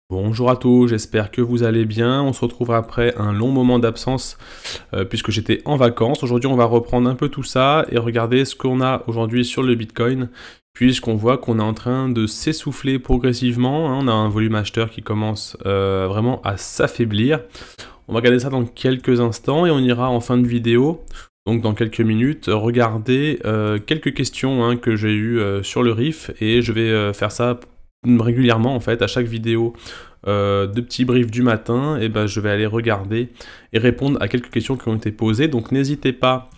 Bonjour à tous, j'espère que vous allez bien. On se retrouve après un long moment d'absence puisque j'étais en vacances. Aujourd'hui, on va reprendre un peu tout ça et regarder ce qu'on a aujourd'hui sur le Bitcoin, puisqu'on voit qu'on est en train de s'essouffler progressivement, hein. On a un volume acheteur qui commence vraiment à s'affaiblir. On va regarder ça dans quelques instants et on ira en fin de vidéo, donc dans quelques minutes, regarder quelques questions, hein, que j'ai eues sur le RIF, et je vais faire ça régulièrement en fait, à chaque vidéo de petits briefs du matin, et ben je vais aller regarder et répondre à quelques questions qui ont été posées. Donc n'hésitez pas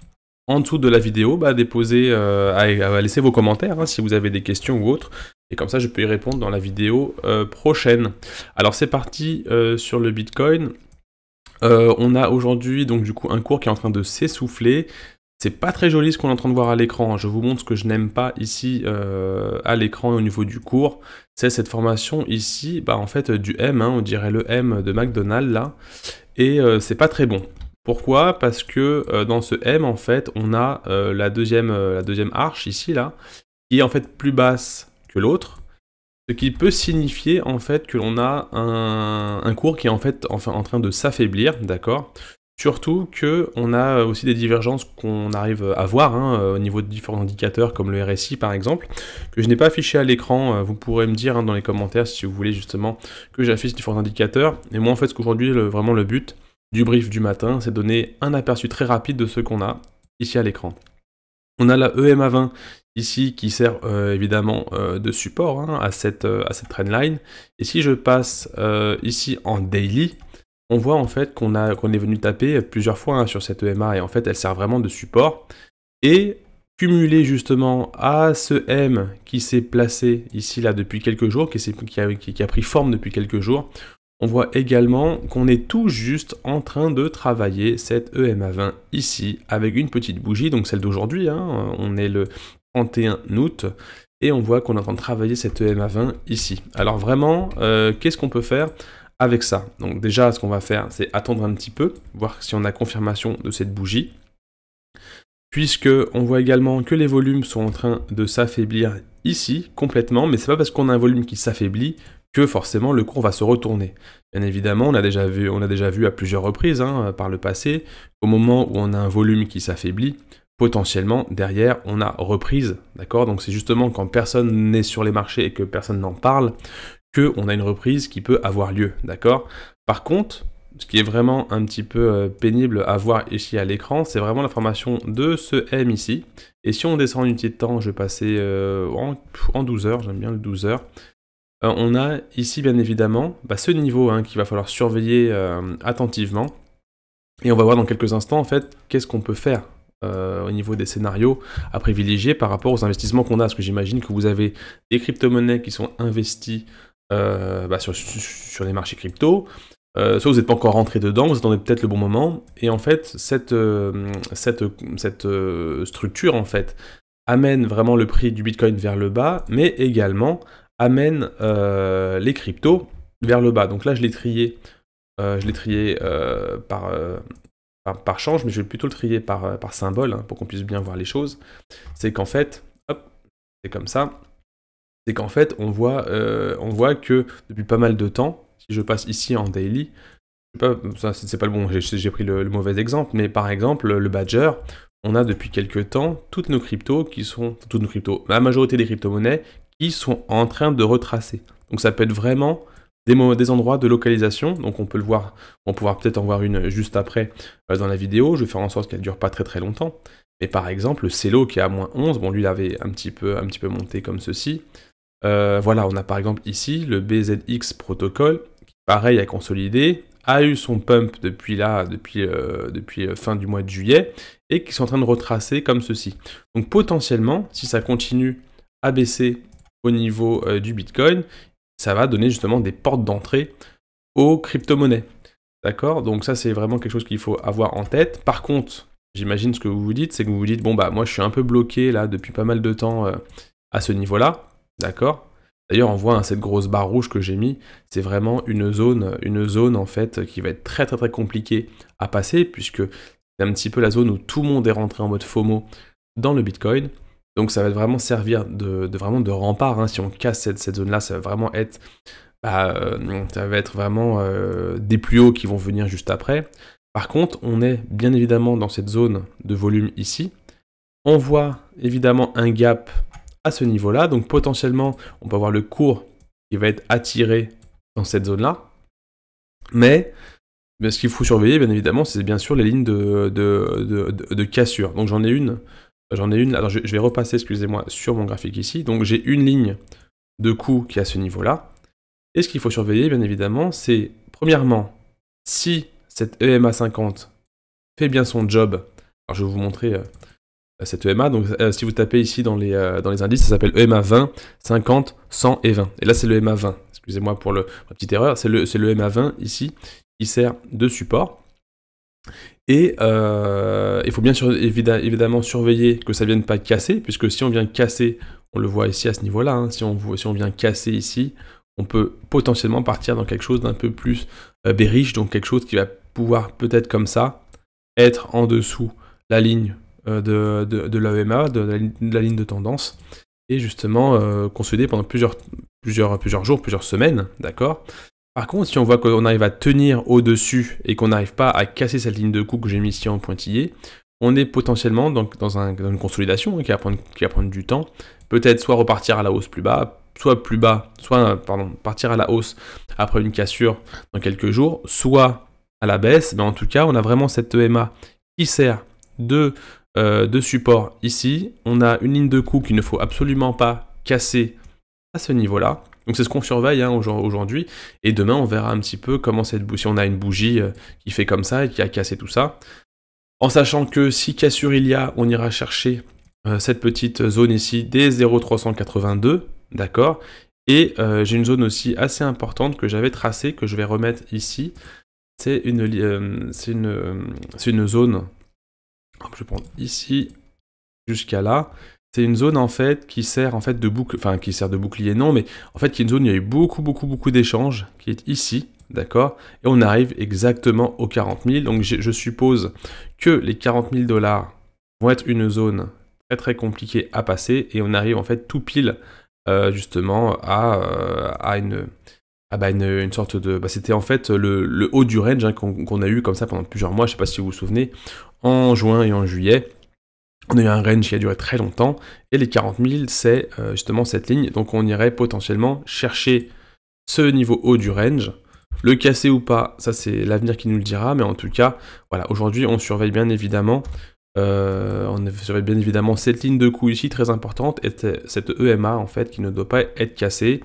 en dessous de la vidéo à déposer, à laisser vos commentaires, hein, si vous avez des questions ou autres, et comme ça je peux y répondre dans la vidéo prochaine. Alors c'est parti sur le Bitcoin. On a aujourd'hui donc du coup un cours qui est en train de s'essouffler. C'est pas très joli ce qu'on est en train de voir à l'écran. Je vous montre ce que je n'aime pas ici à l'écran et au niveau du cours. C'est cette formation ici, en fait du M, hein, on dirait le M de McDonald's là. Et c'est pas très bon. Pourquoi? Parce que dans ce M en fait on a la deuxième arche ici là, qui est en fait plus basse que l'autre. Ce qui peut signifier en fait que l'on a un cours qui est en fait en train de s'affaiblir, d'accord? Surtout qu'on a aussi des divergences qu'on arrive à voir, hein, au niveau de différents indicateurs comme le RSI par exemple, que je n'ai pas affiché à l'écran. Vous pourrez me dire, hein, dans les commentaires si vous voulez justement que j'affiche différents indicateurs. Et moi en fait ce qu'aujourd'hui vraiment le but du brief du matin, c'est donner un aperçu très rapide de ce qu'on a ici à l'écran. On a la EMA20 ici qui sert évidemment de support, hein, à cette trendline. Et si je passe ici en daily, on voit en fait qu'on est venu taper plusieurs fois, hein, sur cette EMA, et en fait elle sert vraiment de support. Et cumulé justement à ce M qui s'est placé ici là depuis quelques jours, qui a pris forme depuis quelques jours, on voit également qu'on est tout juste en train de travailler cette EMA20 ici, avec une petite bougie, donc celle d'aujourd'hui, hein, on est le 31 août, et on voit qu'on est en train de travailler cette EMA20 ici. Alors vraiment, qu'est-ce qu'on peut faire avec ça? Donc déjà, ce qu'on va faire, c'est attendre un petit peu, voir si on a confirmation de cette bougie, puisque on voit également que les volumes sont en train de s'affaiblir ici, complètement, mais c'est pas parce qu'on a un volume qui s'affaiblit que forcément le cours va se retourner. Bien évidemment, on a déjà vu à plusieurs reprises, hein, par le passé, qu'au moment où on a un volume qui s'affaiblit, potentiellement, derrière, on a reprise, d'accord? Donc c'est justement quand personne n'est sur les marchés et que personne n'en parle, qu'on a une reprise qui peut avoir lieu, d'accord? Par contre, ce qui est vraiment un petit peu pénible à voir ici à l'écran, c'est vraiment la formation de ce M ici. Et si on descend en unité de temps, je vais passer en 12 heures, j'aime bien le 12 heures. On a ici bien évidemment ce niveau, hein, qu'il va falloir surveiller attentivement. Et on va voir dans quelques instants en fait qu'est-ce qu'on peut faire au niveau des scénarios à privilégier par rapport aux investissements qu'on a. Parce que j'imagine que vous avez des crypto-monnaies qui sont investies sur les marchés crypto. Soit vous n'êtes pas encore rentré dedans, vous attendez peut-être le bon moment. Et en fait, cette structure en fait amène vraiment le prix du Bitcoin vers le bas, mais également amène les cryptos vers le bas. Donc là, je l'ai trié par change, mais je vais plutôt le trier par symbole, hein, pour qu'on puisse bien voir les choses. C'est qu'en fait, hop, c'est comme ça, c'est qu'en fait, on voit que depuis pas mal de temps, si je passe ici en daily, c'est pas le bon, j'ai pris le mauvais exemple, mais par exemple, le Badger, on a depuis quelques temps toutes nos cryptos, la majorité des crypto-monnaies, qui sont en train de retracer. Donc ça peut être vraiment des endroits de localisation, donc on peut le voir, on va pouvoir peut-être en voir une juste après dans la vidéo. Je vais faire en sorte qu'elle ne dure pas très très longtemps. Mais par exemple, le Celo qui est à moins 11, bon lui il avait un petit peu monté comme ceci. Voilà, on a par exemple ici le BZX Protocol, qui pareil a consolidé, a eu son pump depuis fin du mois de juillet, et qui sont en train de retracer comme ceci. Donc potentiellement, si ça continue à baisser au niveau du Bitcoin, ça va donner justement des portes d'entrée aux crypto-monnaies. D'accord? Donc ça, c'est vraiment quelque chose qu'il faut avoir en tête. Par contre, j'imagine ce que vous vous dites, c'est que vous vous dites, bon moi je suis un peu bloqué là depuis pas mal de temps à ce niveau-là. D'accord? D'ailleurs, on voit, hein, cette grosse barre rouge que j'ai mis, c'est vraiment une zone en fait qui va être très très très compliquée à passer, puisque c'est un petit peu la zone où tout le monde est rentré en mode FOMO dans le Bitcoin. Donc ça va vraiment servir de rempart, hein. Si on casse cette zone-là, ça va vraiment être ça va être vraiment des plus hauts qui vont venir juste après. Par contre, on est bien évidemment dans cette zone de volume ici. On voit évidemment un gap à ce niveau-là, donc potentiellement, on peut avoir le cours qui va être attiré dans cette zone-là. Mais ce qu'il faut surveiller, bien évidemment, c'est bien sûr les lignes de cassure. Donc j'en ai une, alors je vais repasser, excusez-moi, sur mon graphique ici. Donc j'ai une ligne de coup qui est à ce niveau-là. Et ce qu'il faut surveiller, bien évidemment, c'est, premièrement, si cette EMA 50 fait bien son job. Alors je vais vous montrer cette EMA. Donc si vous tapez ici dans les indices, ça s'appelle EMA 20, 50, 100 et 20. Et là, c'est le EMA 20. Excusez-moi pour la petite erreur. C'est le EMA 20 ici qui sert de support. Et il faut bien évidemment surveiller que ça ne vienne pas casser, puisque si on vient casser, on le voit ici à ce niveau-là, hein, si on vient casser ici, on peut potentiellement partir dans quelque chose d'un peu plus bearish, donc quelque chose qui va pouvoir peut-être comme ça être en dessous la ligne de l'EMA, de la ligne de tendance, et justement consolider pendant plusieurs jours, plusieurs semaines, d'accord. Par contre, si on voit qu'on arrive à tenir au-dessus et qu'on n'arrive pas à casser cette ligne de coup que j'ai mis ici en pointillé, on est potentiellement dans une consolidation qui va prendre du temps. Peut-être soit repartir à la hausse plus bas, soit partir à la hausse après une cassure dans quelques jours, soit à la baisse. Mais en tout cas, on a vraiment cette EMA qui sert de support ici. On a une ligne de coup qu'il ne faut absolument pas casser à ce niveau-là. Donc c'est ce qu'on surveille hein, aujourd'hui, et demain on verra un petit peu comment si on a une bougie qui fait comme ça et qui a cassé tout ça. En sachant que si cassure il y a, on ira chercher cette petite zone ici des 0,382, d'accord. Et j'ai une zone aussi assez importante que j'avais tracée, que je vais remettre ici. C'est une zone, je vais prendre ici jusqu'à là. C'est une zone en fait qui sert en fait de bouclier non, mais en fait qui est une zone où il y a eu beaucoup d'échanges, qui est ici, d'accord. Et on arrive exactement aux 40 000, donc je suppose que les 40 000 $ vont être une zone très compliquée à passer, et on arrive en fait tout pile justement à une sorte de... c'était en fait le haut du range hein, qu'on a eu comme ça pendant plusieurs mois, je sais pas si vous vous souvenez, en juin et en juillet. On a eu un range qui a duré très longtemps, et les 40 000, c'est justement cette ligne, donc on irait potentiellement chercher ce niveau haut du range. Le casser ou pas, ça c'est l'avenir qui nous le dira, mais en tout cas, voilà, aujourd'hui on surveille bien évidemment cette ligne de coup ici, très importante, et cette EMA en fait, qui ne doit pas être cassée.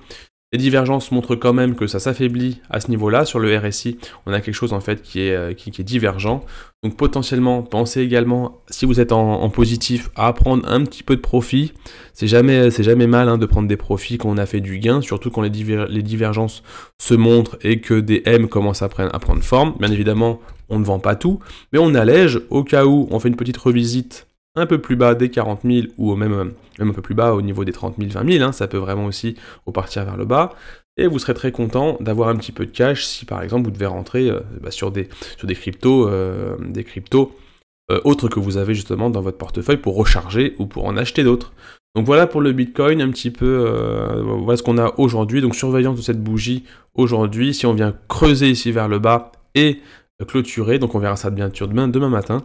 Les divergences montrent quand même que ça s'affaiblit à ce niveau-là. Sur le RSI, on a quelque chose en fait qui est divergent. Donc potentiellement, pensez également, si vous êtes en positif, à prendre un petit peu de profit. C'est jamais mal hein, de prendre des profits quand on a fait du gain, surtout quand les divergences se montrent et que des M commencent à prendre forme. Bien évidemment, on ne vend pas tout, mais on allège au cas où on fait une petite revisite un peu plus bas des 40 000 ou même un peu plus bas au niveau des 30 000, 20 000, hein, ça peut vraiment aussi repartir vers le bas, et vous serez très content d'avoir un petit peu de cash si par exemple vous devez rentrer sur des cryptos, autres que vous avez justement dans votre portefeuille pour recharger ou pour en acheter d'autres. Donc voilà pour le Bitcoin, un petit peu, voilà ce qu'on a aujourd'hui, donc surveillance de cette bougie aujourd'hui, si on vient creuser ici vers le bas et clôturer, donc on verra ça bien sûr demain matin,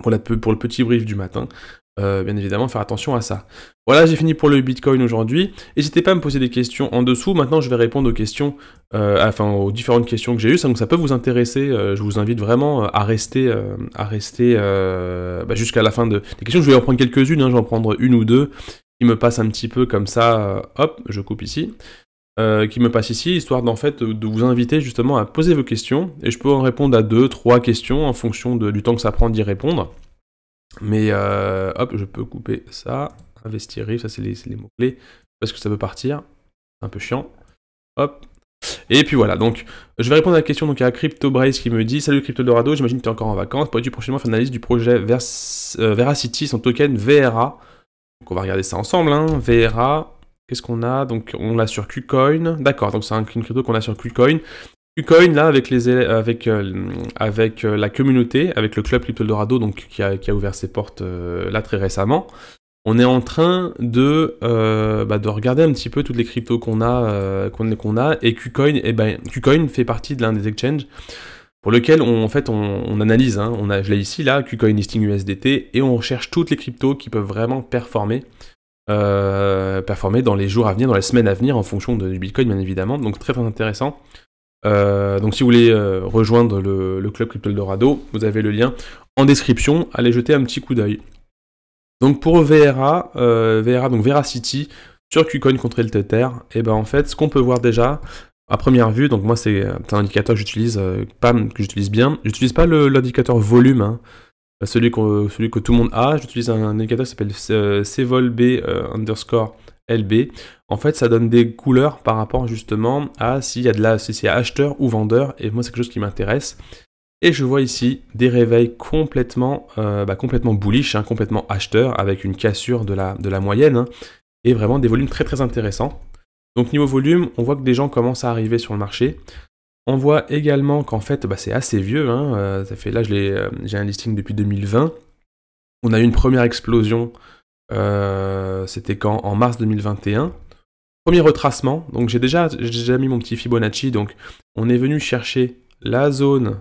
pour le petit brief du matin, bien évidemment faire attention à ça. Voilà, j'ai fini pour le Bitcoin aujourd'hui. N'hésitez pas à me poser des questions en dessous. Maintenant, je vais répondre aux questions, aux différentes questions que j'ai eues. Donc ça peut vous intéresser. Je vous invite vraiment à rester jusqu'à la fin des questions. Je vais en prendre quelques-unes. Hein, je vais en prendre une ou deux qui me passent un petit peu comme ça. Hop, je coupe ici. Qui me passe ici, histoire d'en fait de vous inviter justement à poser vos questions, et je peux en répondre à 2-3 questions en fonction du temps que ça prend d'y répondre. Mais hop, je peux couper ça, investir, ça c'est les mots-clés, parce que ça peut partir, c'est un peu chiant. Hop. Et puis voilà, donc je vais répondre à la question donc à CryptoBrace qui me dit: salut CryptoDorado, j'imagine que tu es encore en vacances, pourrais-tu prochainement faire une analyse du projet Veracity, son token VRA. Donc on va regarder ça ensemble, hein. VRA. Qu'est-ce qu'on a? Donc on l'a sur KuCoin, d'accord, donc c'est une crypto qu'on a sur KuCoin. KuCoin là avec la communauté, avec le club CryptoDorado donc qui a ouvert ses portes là très récemment. on est en train de regarder un petit peu toutes les cryptos qu'on a, et KuCoin, KuCoin fait partie de l'un des exchanges pour lequel on analyse, hein, je l'ai ici là, KuCoin listing USDT, et on recherche toutes les cryptos qui peuvent vraiment performer dans les jours à venir, dans les semaines à venir, en fonction du Bitcoin bien évidemment, donc très très intéressant. Donc si vous voulez rejoindre le club Crypto Eldorado, vous avez le lien en description, allez jeter un petit coup d'œil. Donc pour VRA, donc Veracity, sur KuCoin contre le Tether, et ben en fait, ce qu'on peut voir déjà, à première vue, donc moi c'est un indicateur que j'utilise que j'utilise bien. J'utilise pas l'indicateur volume, hein, celui que tout le monde a. J'utilise un indicateur qui s'appelle CVOLB underscore LB. En fait, ça donne des couleurs par rapport justement à si c'est acheteur ou vendeur, et moi c'est quelque chose qui m'intéresse. Et je vois ici des réveils complètement bullish, hein, complètement acheteur, avec une cassure de la moyenne, hein, et vraiment des volumes très très intéressants. Donc niveau volume, on voit que des gens commencent à arriver sur le marché. On voit également qu'en fait, c'est assez vieux, hein, ça fait là, j'ai un listing depuis 2020. On a eu une première explosion, c'était quand? En mars 2021. Premier retracement, donc j'ai déjà mis mon petit Fibonacci, donc on est venu chercher la zone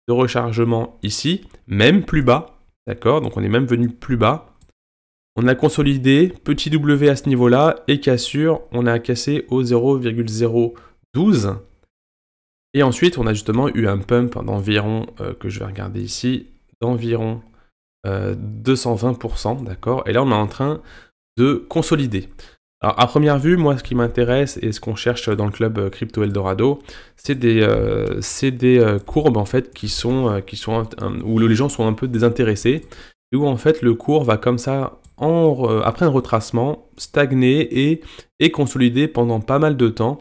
de rechargement ici, même plus bas, d'accord? Donc on est même venu plus bas. On a consolidé, petit W à ce niveau-là, et cassure, on a cassé au 0,012. Et ensuite, on a justement eu un pump d'environ, que je vais regarder ici, d'environ 220%, d'accord? Et là, on est en train de consolider. Alors, à première vue, moi, ce qui m'intéresse et ce qu'on cherche dans le club Crypto Eldorado, c'est des courbes, en fait, où les gens sont un peu désintéressés, et où, en fait, le cours va comme ça, après un retracement, stagner et consolider pendant pas mal de temps,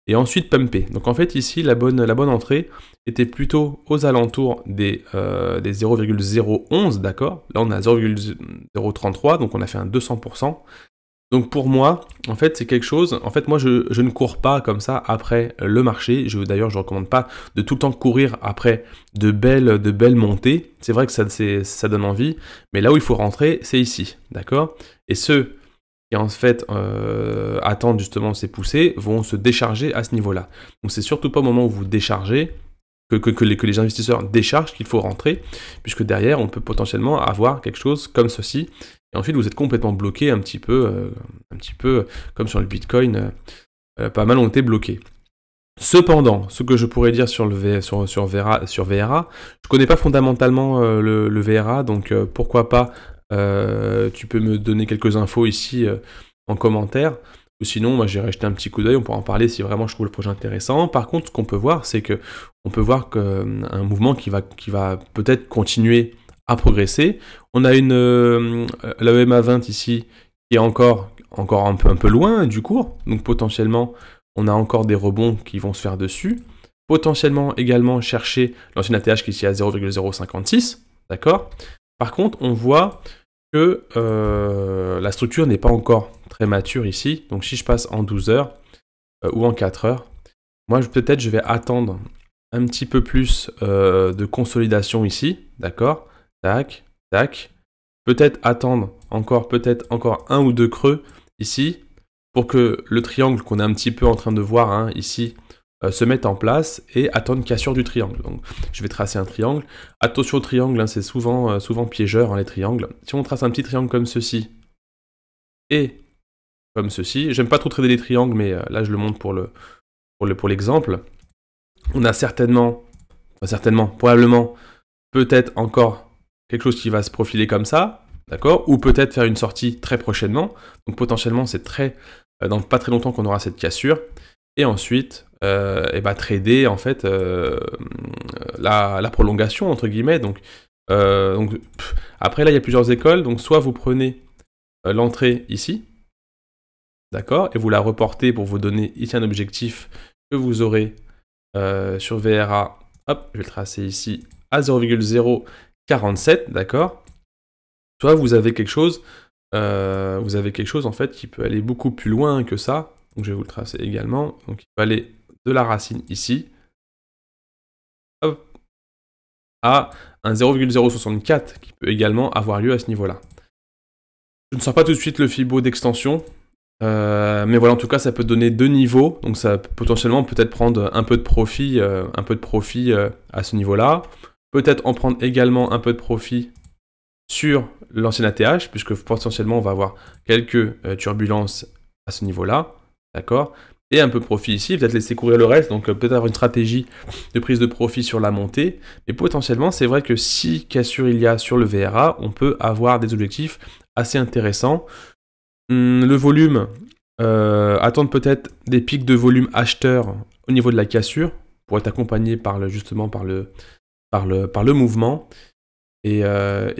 et ensuite pumper. Donc, en fait, ici, la bonne entrée était plutôt aux alentours des 0,011, d'accord? Là, on a 0,033, donc on a fait un 200%. Donc pour moi, en fait, c'est quelque chose. En fait, moi, je ne cours pas comme ça après le marché. D'ailleurs, je ne recommande pas de tout le temps courir après de belles montées. C'est vrai que ça donne envie, mais là où il faut rentrer, c'est ici, d'accord? Et ceux qui en fait attendent justement ces poussées vont se décharger à ce niveau-là. Donc c'est surtout pas au moment où vous déchargez que les investisseurs déchargent qu'il faut rentrer, puisque derrière, on peut potentiellement avoir quelque chose comme ceci. Et ensuite, vous êtes complètement bloqué un petit peu comme sur le Bitcoin, pas mal ont été bloqués. Cependant, ce que je pourrais dire sur VRA, je connais pas fondamentalement le VRA, donc pourquoi pas, tu peux me donner quelques infos ici en commentaire. Ou sinon, moi j'irai jeter un petit coup d'œil, on pourra en parler si vraiment je trouve le projet intéressant. Par contre, ce qu'on peut voir, c'est que on peut voir qu'un mouvement qui va peut-être continuer à progresser. On a la EMA 20 ici qui est encore un peu loin du cours, donc potentiellement on a encore des rebonds qui vont se faire dessus. Potentiellement également chercher l'ancien ATH qui est ici à 0,056, d'accord? Par contre, on voit que la structure n'est pas encore très mature ici, donc si je passe en 12 heures ou en 4 heures, moi peut-être je vais attendre un petit peu plus de consolidation ici, d'accord? Tac, tac. Peut-être attendre encore un ou deux creux ici, pour que le triangle qu'on est un petit peu en train de voir hein, ici se mette en place et attendre cassure du triangle. Donc je vais tracer un triangle. Attention au triangle, hein, c'est souvent piégeur hein, les triangles. Si on trace un petit triangle comme ceci et comme ceci, j'aime pas trop trader les triangles, mais là je le montre pour l'exemple. On a probablement, peut-être encore quelque chose qui va se profiler comme ça, d'accord? Ou peut-être faire une sortie très prochainement. Donc potentiellement, c'est dans pas très longtemps qu'on aura cette cassure. Et ensuite, trader en fait la prolongation entre guillemets. Donc après là, il y a plusieurs écoles. Donc soit vous prenez l'entrée ici, d'accord, et vous la reportez pour vous donner ici un objectif que vous aurez sur VRA. Hop, je vais le tracer ici à 0,047, d'accord. Soit vous avez quelque chose en fait qui peut aller beaucoup plus loin que ça. Donc je vais vous le tracer également. Donc il peut aller de la racine ici, hop, à un 0,064 qui peut également avoir lieu à ce niveau-là. Je ne sors pas tout de suite le Fibo d'extension. Mais voilà, en tout cas, ça peut donner 2 niveaux. Donc ça peut potentiellement peut-être prendre un peu de profit, à ce niveau-là. Peut-être en prendre également un peu de profit sur l'ancien ATH, puisque potentiellement on va avoir quelques turbulences à ce niveau-là, d'accord? Et un peu de profit ici, peut-être laisser courir le reste, donc peut-être avoir une stratégie de prise de profit sur la montée, mais potentiellement c'est vrai que si cassure il y a sur le VRA, on peut avoir des objectifs assez intéressants. Le volume, attendre peut-être des pics de volume acheteurs au niveau de la cassure, pour être accompagné justement par le mouvement. Et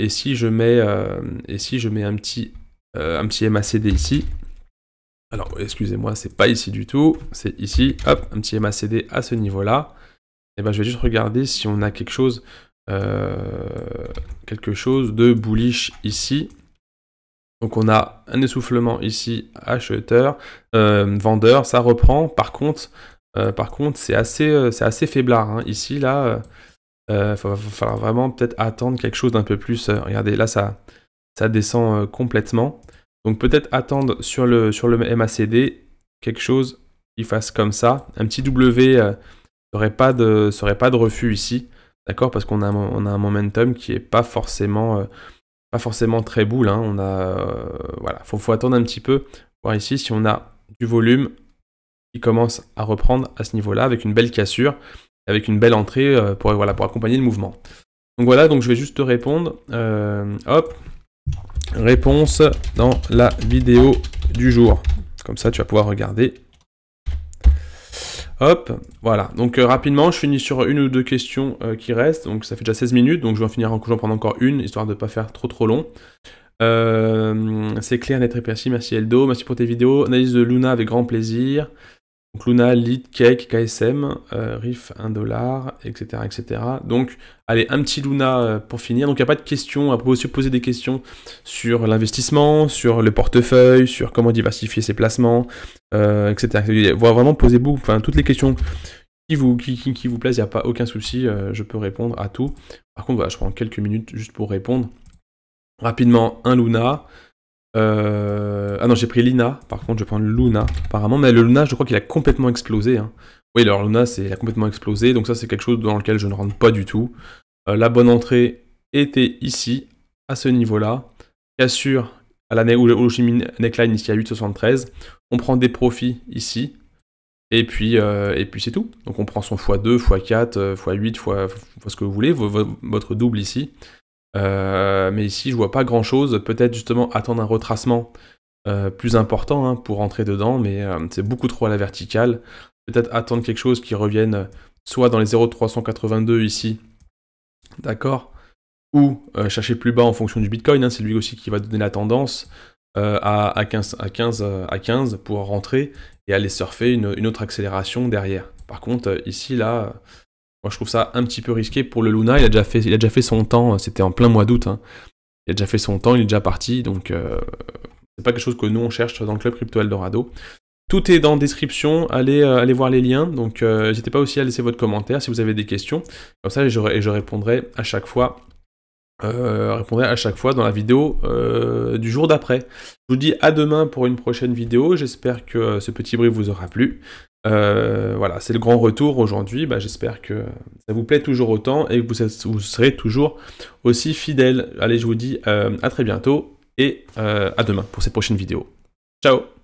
si je mets un petit MACD ici, alors excusez-moi, c'est pas ici du tout, c'est ici, hop, un petit MACD à ce niveau-là, et ben je vais juste regarder si on a quelque chose de bullish ici. Donc on a un essoufflement ici, acheteur, vendeur, ça reprend, par contre c'est assez faiblard, hein. Ici, là... va falloir vraiment peut-être attendre quelque chose d'un peu plus... regardez, là, ça descend complètement. Donc peut-être attendre sur le MACD quelque chose qui fasse comme ça. Un petit W serait pas de refus ici. D'accord? Parce qu'on a un momentum qui est pas forcément très bull, hein. Voilà, faut attendre un petit peu. Voir ici si on a du volume qui commence à reprendre à ce niveau-là avec une belle cassure, avec une belle entrée pour accompagner le mouvement. Donc voilà, donc je vais juste te répondre. Hop, réponse dans la vidéo du jour. Comme ça, tu vas pouvoir regarder. Hop, voilà. Donc rapidement, je finis sur une ou deux questions qui restent. Donc ça fait déjà 16 minutes, donc je vais en prendre encore une, histoire de ne pas faire trop long. C'est clair, net et précis. Merci Eldo, merci pour tes vidéos. Analyse de Luna avec grand plaisir. Donc Luna, Lead, Cake, KSM, Riff 1$, etc., etc. Donc, allez, un petit Luna pour finir. Donc, il n'y a pas de questions. On peut aussi poser des questions sur l'investissement, sur le portefeuille, sur comment diversifier ses placements, etc. Vous pouvez vraiment poser toutes les questions qui vous plaisent. Il n'y a pas aucun souci. Je peux répondre à tout. Par contre, voilà, je prends quelques minutes juste pour répondre. Rapidement, un Luna. Ah non, j'ai pris Lina, par contre je vais prendre Luna apparemment, mais le Luna je crois qu'il a complètement explosé, hein. Oui, alors Luna il a complètement explosé, donc ça c'est quelque chose dans lequel je ne rentre pas du tout. La bonne entrée était ici, à ce niveau-là, cassure à la neckline ici à 8,73, on prend des profits ici, et puis c'est tout. Donc on prend son x2, x4, x8, fois ce que vous voulez, votre double ici. Mais ici, je vois pas grand-chose. Peut-être justement attendre un retracement plus important, hein, pour rentrer dedans, mais c'est beaucoup trop à la verticale. Peut-être attendre quelque chose qui revienne soit dans les 0,382 ici, d'accord, ou chercher plus bas en fonction du Bitcoin, hein, c'est lui aussi qui va donner la tendance à 15 pour rentrer et aller surfer une autre accélération derrière. Par contre, ici, là... Moi, je trouve ça un petit peu risqué pour le Luna. Il a déjà fait son temps. C'était en plein mois d'août, hein. Il a déjà fait son temps. Il est déjà parti. Donc, c'est pas quelque chose que nous, on cherche dans le club Crypto Eldorado. Tout est dans la description. Allez voir les liens. Donc, n'hésitez pas aussi à laisser votre commentaire si vous avez des questions. Comme ça, je répondrai à chaque fois. Dans la vidéo du jour d'après. Je vous dis à demain pour une prochaine vidéo. J'espère que ce petit brief vous aura plu. Voilà, c'est le grand retour aujourd'hui. J'espère que ça vous plaît toujours autant et que vous serez toujours aussi fidèles. Allez, je vous dis à très bientôt et à demain pour cette prochaine vidéo. Ciao!